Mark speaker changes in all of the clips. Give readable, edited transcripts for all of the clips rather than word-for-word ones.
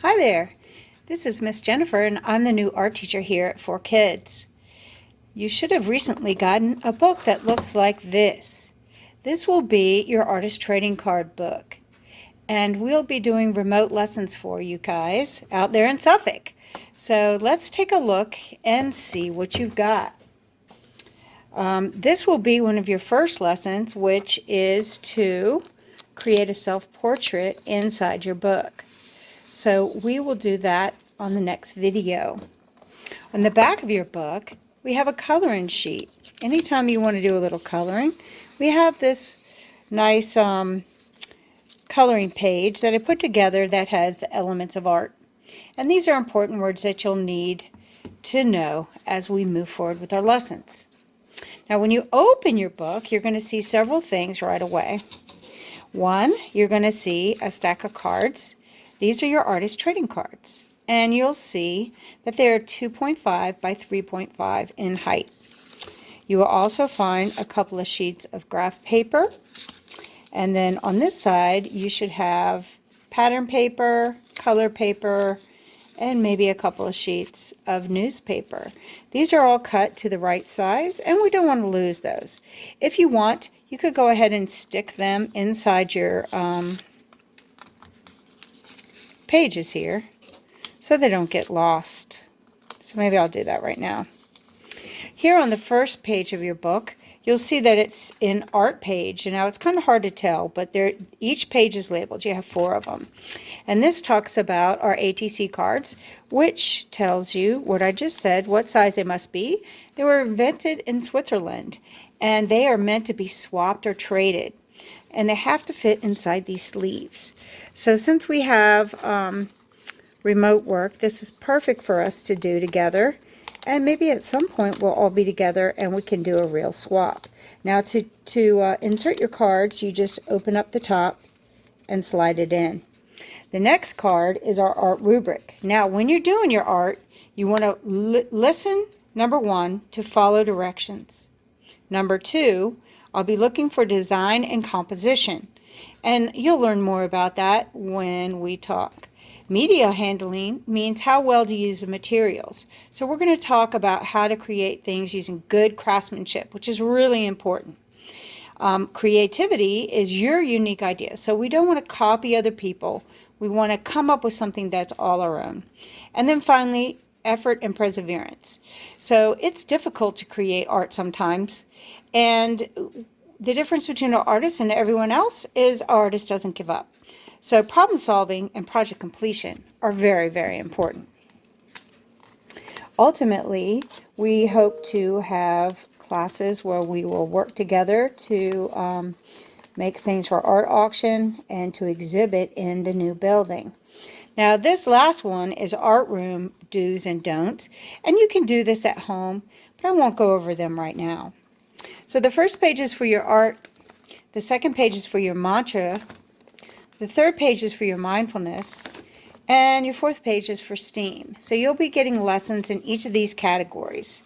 Speaker 1: Hi there, this is Miss Jennifer and I'm the new art teacher here at 4Kids. You should have recently gotten a book that looks like this. This will be your artist trading card book. And we'll be doing remote lessons for you guys out there in Suffolk. So let's take a look and see what you've got. This will be one of your first lessons, which is to create a self-portrait inside your book. So we will do that on the next video. On the back of your book, we have a coloring sheet. Anytime you want to do a little coloring, we have this nice coloring page that I put together that has the elements of art. And these are important words that you'll need to know as we move forward with our lessons. Now, when you open your book, you're going to see several things right away. One, you're going to see a stack of cards. These are your artist trading cards, and you'll see that they're 2.5 by 3.5 in height. You will also find a couple of sheets of graph paper, and then on this side you should have pattern paper, color paper, and maybe a couple of sheets of newspaper. These are all cut to the right size, and we don't want to lose those. If you want, you could go ahead and stick them inside your pages here so they don't get lost. So maybe I'll do that right now. Here on the first page of your book, you'll see that it's in art page. And now it's kind of hard to tell, but each page is labeled. You have 4 of them. And this talks about our ATC cards, which tells you what I just said, what size they must be. They were invented in Switzerland, and they are meant to be swapped or traded. And they have to fit inside these sleeves. So since we have remote work, this is perfect for us to do together. And maybe at some point we'll all be together and we can do a real swap. Now to insert your cards, you just open up the top and slide it in. The next card is our art rubric. Now when you're doing your art, you want to listen, number 1, to follow directions. Number 2, I'll be looking for design and composition. And you'll learn more about that when we talk. Media handling means how well to use the materials. So we're going to talk about how to create things using good craftsmanship, which is really important. Creativity is your unique idea. So we don't want to copy other people. We want to come up with something that's all our own. And then finally, effort and perseverance. So it's difficult to create art sometimes. And the difference between an artist and everyone else is our artist doesn't give up. So problem solving and project completion are very, very important. Ultimately, we hope to have classes where we will work together to make things for art auction and to exhibit in the new building. Now this last one is art room do's and don'ts, and you can do this at home, but I won't go over them right now. So the first page is for your art, the second page is for your mantra, the third page is for your mindfulness, and your fourth page is for STEAM. So you'll be getting lessons in each of these categories.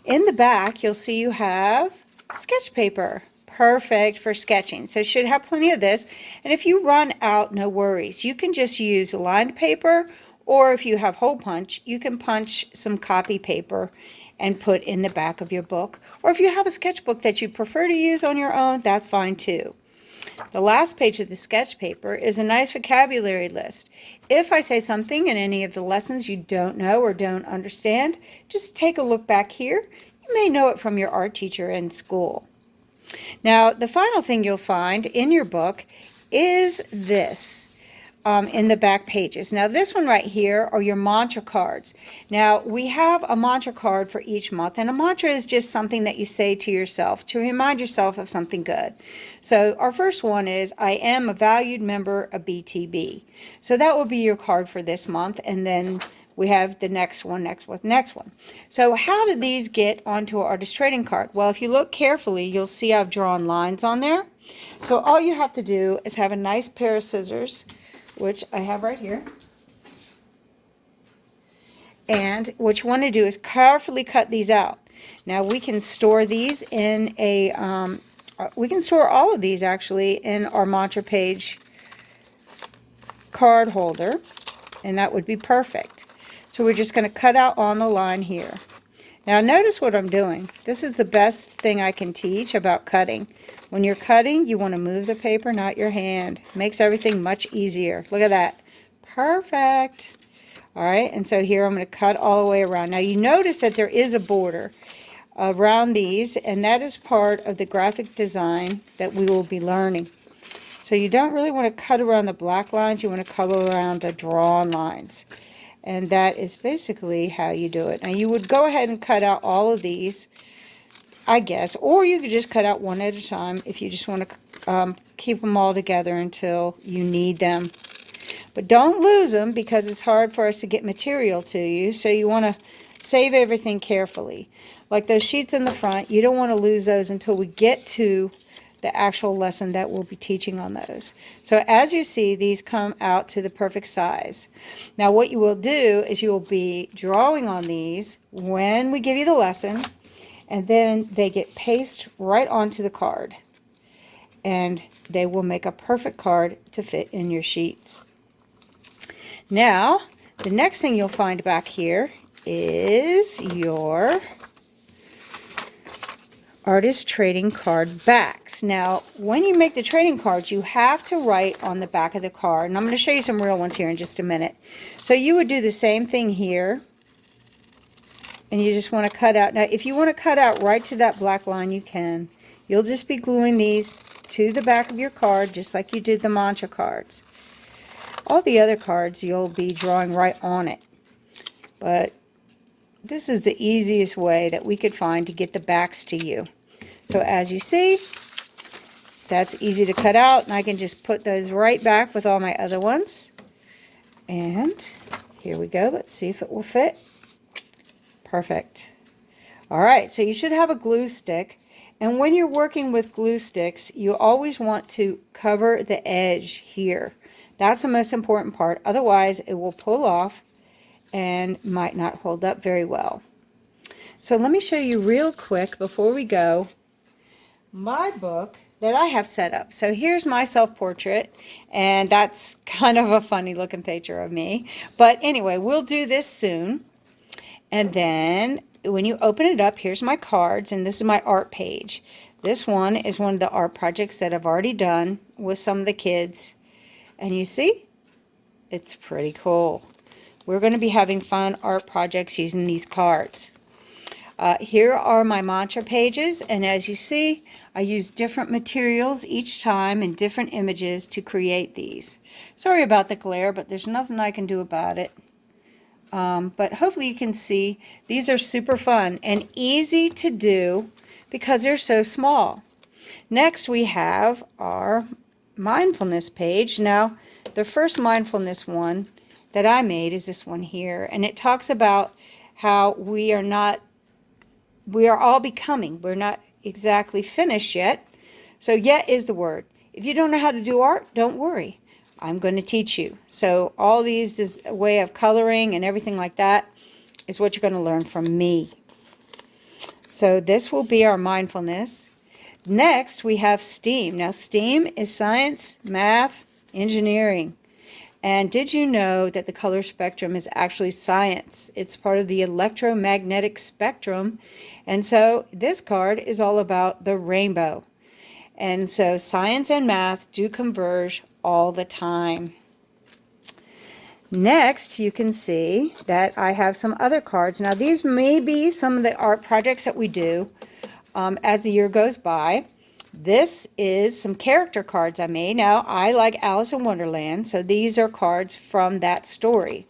Speaker 1: In the back, you'll see you have sketch paper. Perfect for sketching. So you should have plenty of this. And if you run out, no worries. You can just use lined paper, or if you have hole punch, you can punch some copy paper and put in the back of your book. Or if you have a sketchbook that you prefer to use on your own, that's fine too. The last page of the sketch paper is a nice vocabulary list. If I say something in any of the lessons you don't know or don't understand, just take a look back here. You may know it from your art teacher in school. Now, the final thing you'll find in your book is this. In the back pages. Now this one right here are your mantra cards. Now we have a mantra card for each month, and a mantra is just something that you say to yourself to remind yourself of something good. So our first one is, I am a valued member of BTB. So that will be your card for this month, and then we have the next one. So how did these get onto our artist trading card? Well, if you look carefully, you'll see I've drawn lines on there. So all you have to do is have a nice pair of scissors, which I have right here. And what you want to do is carefully cut these out. Now we can store these in a, we can store all of these actually in our mantra page card holder. and that would be perfect. So we're just going to cut out on the line here. Now notice what I'm doing. This is the best thing I can teach about cutting. When you're cutting, you want to move the paper, not your hand. Makes everything much easier. Look at that. Perfect. All right, and so here I'm going to cut all the way around. Now you notice that there is a border around these, and that is part of the graphic design that we will be learning. So you don't really want to cut around the black lines. You want to cut around the drawn lines. And that is basically how you do it. Now you would go ahead and cut out all of these, I guess, or you could just cut out one at a time if you just want to keep them all together until you need them. But don't lose them, because it's hard for us to get material to you, so you want to save everything carefully. Like those sheets in the front, you don't want to lose those until we get to the actual lesson that we'll be teaching on those. So as you see, these come out to the perfect size. Now what you will do is you will be drawing on these when we give you the lesson, and then they get pasted right onto the card, and they will make a perfect card to fit in your sheets. Now the next thing you'll find back here is your artist trading card backs. Now when you make the trading cards, you have to write on the back of the card, and I'm going to show you some real ones here in just a minute. So you would do the same thing here, and you just want to cut out. Now if you want to cut out right to that black line, you can. You'll just be gluing these to the back of your card just like you did the mantra cards. All the other cards you'll be drawing right on it, but this is the easiest way that we could find to get the backs to you. So as you see, that's easy to cut out, and I can just put those right back with all my other ones. And here we go. Let's see if it will fit. Perfect. All right, so you should have a glue stick, and when you're working with glue sticks, you always want to cover the edge here. That's the most important part. Otherwise, it will pull off and might not hold up very well. So let me show you real quick before we go my book that I have set up. So here's my self-portrait, and that's kind of a funny looking picture of me. But anyway, we'll do this soon. And then when you open it up, here's my cards, and this is my art page. This one is one of the art projects that I've already done with some of the kids. And you see, it's pretty cool. We're going to be having fun art projects using these cards. Here are my mantra pages, and as you see, I use different materials each time and different images to create these. Sorry about the glare, but there's nothing I can do about it. But hopefully you can see these are super fun and easy to do because they're so small. Next we have our mindfulness page. Now the first mindfulness one that I made is this one here, and it talks about how we are all becoming. We're not exactly finished yet. So yet is the word. If you don't know how to do art, don't worry. I'm going to teach you. So all these, this way of coloring and everything like that is what you're going to learn from me. So this will be our mindfulness. Next, we have STEAM. Now, STEAM is science, math, engineering. And did you know that the color spectrum is actually science? It's part of the electromagnetic spectrum. And so this card is all about the rainbow. And so science and math do converge all the time. Next, you can see that I have some other cards. Now, these may be some of the art projects that we do as the year goes by. This is some character cards I made. Now, I like Alice in Wonderland, so these are cards from that story.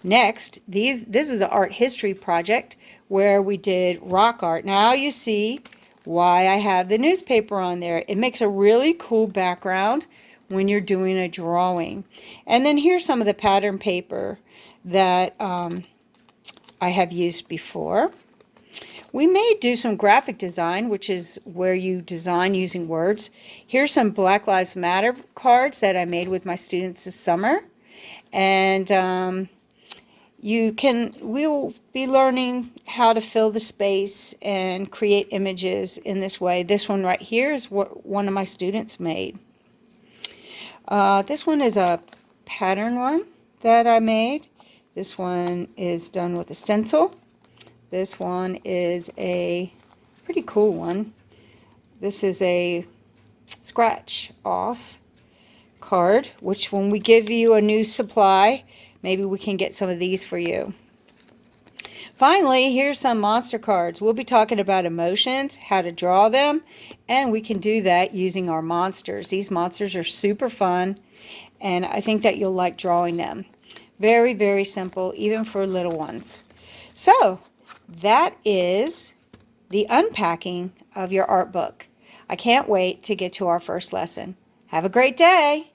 Speaker 1: Next, this is an art history project where we did rock art. Now you see why I have the newspaper on there. It makes a really cool background when you're doing a drawing. And then here's some of the pattern paper that I have used before. We may do some graphic design, which is where you design using words. Here's some Black Lives Matter cards that I made with my students this summer. And we'll be learning how to fill the space and create images in this way. This one right here is what one of my students made. This one is a pattern one. that I made. This one is done with a stencil. This one is a pretty cool one. This is a scratch off card, which when we give you a new supply, maybe we can get some of these for you. Finally, here's some monster cards. We'll be talking about emotions, how to draw them, and we can do that using our monsters. These monsters are super fun, and I think that you'll like drawing them. Very, very simple, even for little ones. So, that is the unpacking of your art book. I can't wait to get to our first lesson. Have a great day!